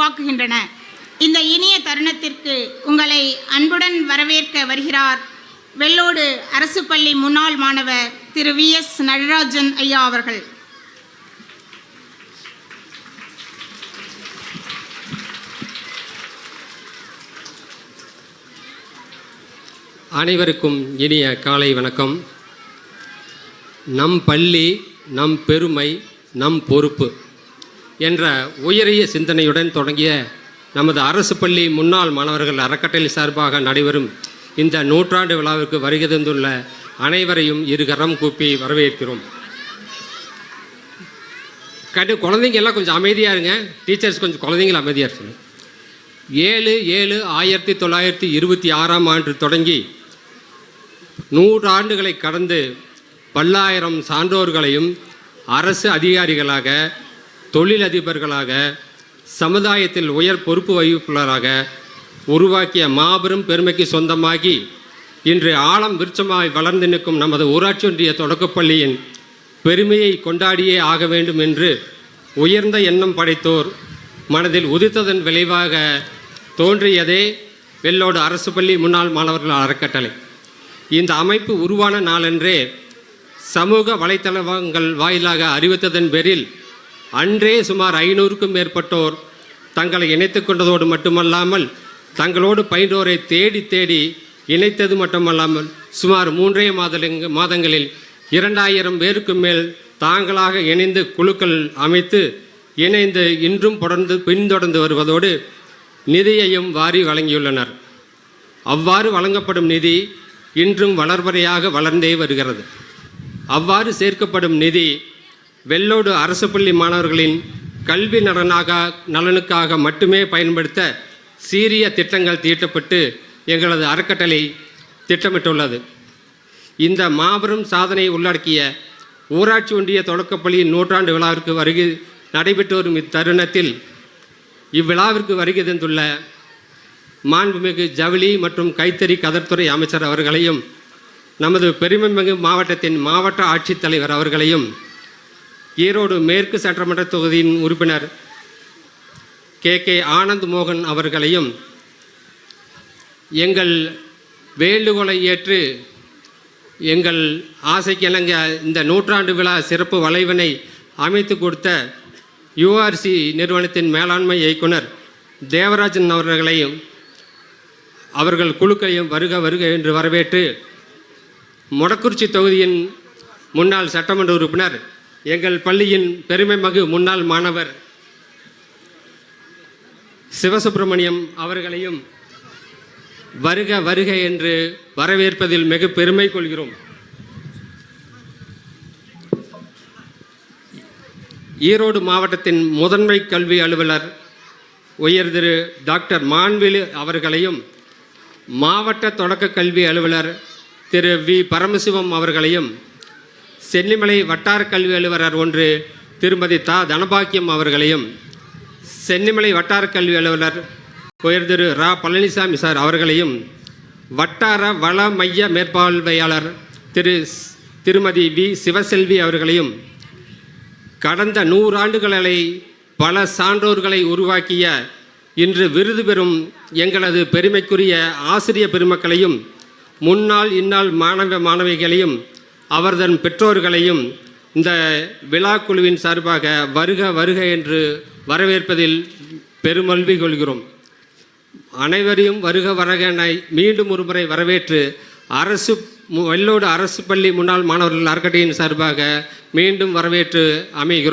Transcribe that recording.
உருவாக்குகின்றன. இந்த இனிய தருணத்திற்கு உங்களை அன்புடன் வரவேற்க வருகிறார் வெள்ளோடு அரசு பள்ளி முன்னாள் மாணவர் திரு VS நடராஜன் ஐயா அவர்கள். அனைவருக்கும் இனிய காலை வணக்கம். நம் பள்ளி, நம் பெருமை, நம் பொறுப்பு என்ற உயரிய சிந்தனையுடன் தொடங்கிய நமது அரசு பள்ளி முன்னாள் மாணவர்கள் அறக்கட்டளை சார்பாக நடைபெறும் இந்த நூற்றாண்டு விழாவிற்கு வருகை தந்துள்ள அனைவரையும் இருகரம் கூப்பி வரவேற்கிறோம். குழந்தைங்க எல்லாம் கொஞ்சம் அமைதியாக இருங்க. டீச்சர்ஸ் கொஞ்சம் குழந்தைங்கள அமைதியாக இருங்க. 7/7/1926 ஆண்டு தொடங்கி 100 ஆண்டுகளை கடந்து பல்லாயிரம் சான்றோர்களையும் அரசு அதிகாரிகளாக, தொழிலதிபர்களாக, சமுதாயத்தில் உயர் பொறுப்பு வகிப்புள்ளவராக உருவாக்கிய மாபெரும் பெருமைக்கு சொந்தமாகி இன்று ஆழம் விருட்சமாய் வளர்ந்து நிற்கும் நமது ஊராட்சி ஒன்றிய தொடக்கப்பள்ளியின் பெருமையை கொண்டாடியே ஆக வேண்டும் என்று உயர்ந்த எண்ணம் படைத்தோர் மனதில் உதித்ததன் விளைவாக தோன்றியதே வெள்ளோடு அரசு பள்ளி முன்னாள் மாணவர்கள் அறக்கட்டளை. இந்த அமைப்பு உருவான நாளன்றே சமூக வலைத்தளங்கள் வாயிலாக அறிவித்ததன் பேரில் அன்றே சுமார் 500க்கும் மேற்பட்டோர் தங்களை இணைத்து கொண்டதோடு மட்டுமல்லாமல் தங்களோடு பயின்றோரை தேடி தேடி இணைத்தது மட்டுமல்லாமல் சுமார் 3 மாதங்களில் 2000 பேருக்கும் மேல் தாங்களாக இணைந்து குழுக்கள் அமைத்து இணைந்து இன்றும் பின்தொடர்ந்து வருவதோடு நிதியையும் வாரி வழங்கியுள்ளனர். அவ்வாறு வழங்கப்படும் நிதி இன்றும் வளர்வரையாக வளர்ந்தே வருகிறது. அவ்வாறு சேர்க்கப்படும் நிதி வெள்ளோடு அரசு பள்ளி மாணவர்களின் கல்வி நலனுக்காக மட்டுமே பயன்படுத்த சீரிய திட்டங்கள் தீட்டப்பட்டு எங்களது அறக்கட்டளை திட்டமிட்டுள்ளது. இந்த மாபெரும் சாதனையை உள்ளடக்கிய ஊராட்சி ஒன்றிய தொடக்கப்பள்ளியின் நூற்றாண்டு விழாவிற்கு வருகை நடைபெற்று வரும் இத்தருணத்தில் இவ்விழாவிற்கு வருகை தந்துள்ள மாண்புமிகு ஜவுளி மற்றும் கைத்தறி கதர்த்துறை அமைச்சர் அவர்களையும், நமது பெருமைமிகு மாவட்டத்தின் மாவட்ட ஆட்சித்தலைவர் அவர்களையும், ஈரோடு மேற்கு சட்டமன்ற தொகுதியின் உறுப்பினர் KK ஆனந்த் மோகன் அவர்களையும், எங்கள் வேண்டுகோளை ஏற்று எங்கள் ஆசைக்கிணங்க இந்த நூற்றாண்டு விழா சிறப்பு வளைவினை அமைத்து கொடுத்த URC நிறுவனத்தின் மேலாண்மை இயக்குனர் தேவராஜன் அவர்களையும் அவர்கள் குழுக்களையும் வருக வருக என்று வரவேற்று, மொடக்குறிச்சி தொகுதியின் முன்னாள் சட்டமன்ற உறுப்பினர் எங்கள் பள்ளியின் பெருமைமிகு முன்னாள் மாணவர் சிவசுப்பிரமணியம் அவர்களையும் வருக வருக என்று வரவேற்பதில் மிக பெருமை கொள்கிறோம். ஈரோடு மாவட்டத்தின் முதன்மை கல்வி அலுவலர் உயர் திரு டாக்டர் மான்வேலு அவர்களையும், மாவட்ட தொடக்க கல்வி அலுவலர் திரு V பரமசிவம் அவர்களையும், சென்னிமலை வட்டார கல்வி அலுவலர் ஒன்று திருமதி தனபாக்கியம் அவர்களையும், சென்னிமலை வட்டார கல்வி அலுவலர் உயர் திரு பழனிசாமி சார் அவர்களையும், வட்டார வள மைய மேற்பார்வையாளர் திருமதி V சிவசெல்வி அவர்களையும், கடந்த 100 ஆண்டுகளை பல சான்றோர்களை உருவாக்கிய இன்று விருது பெறும் எங்களது பெருமைக்குரிய ஆசிரிய பெருமக்களையும், முன்னாள் இந்நாள் மாணவிகளையும் அவர்தன் பெற்றோர்களையும் இந்த விழா குழுவின் சார்பாக வருக வருக என்று வரவேற்பதில் பெருமகிழ்ச்சி கொள்கிறோம். அனைவரையும் வருக வருக மீண்டும் ஒருமுறை வரவேற்று வெள்ளோடு அரசு பள்ளி முன்னாள் மாணவர்கள் அறக்கட்டளையின் சார்பாக மீண்டும் வரவேற்று அமைகிறோம்.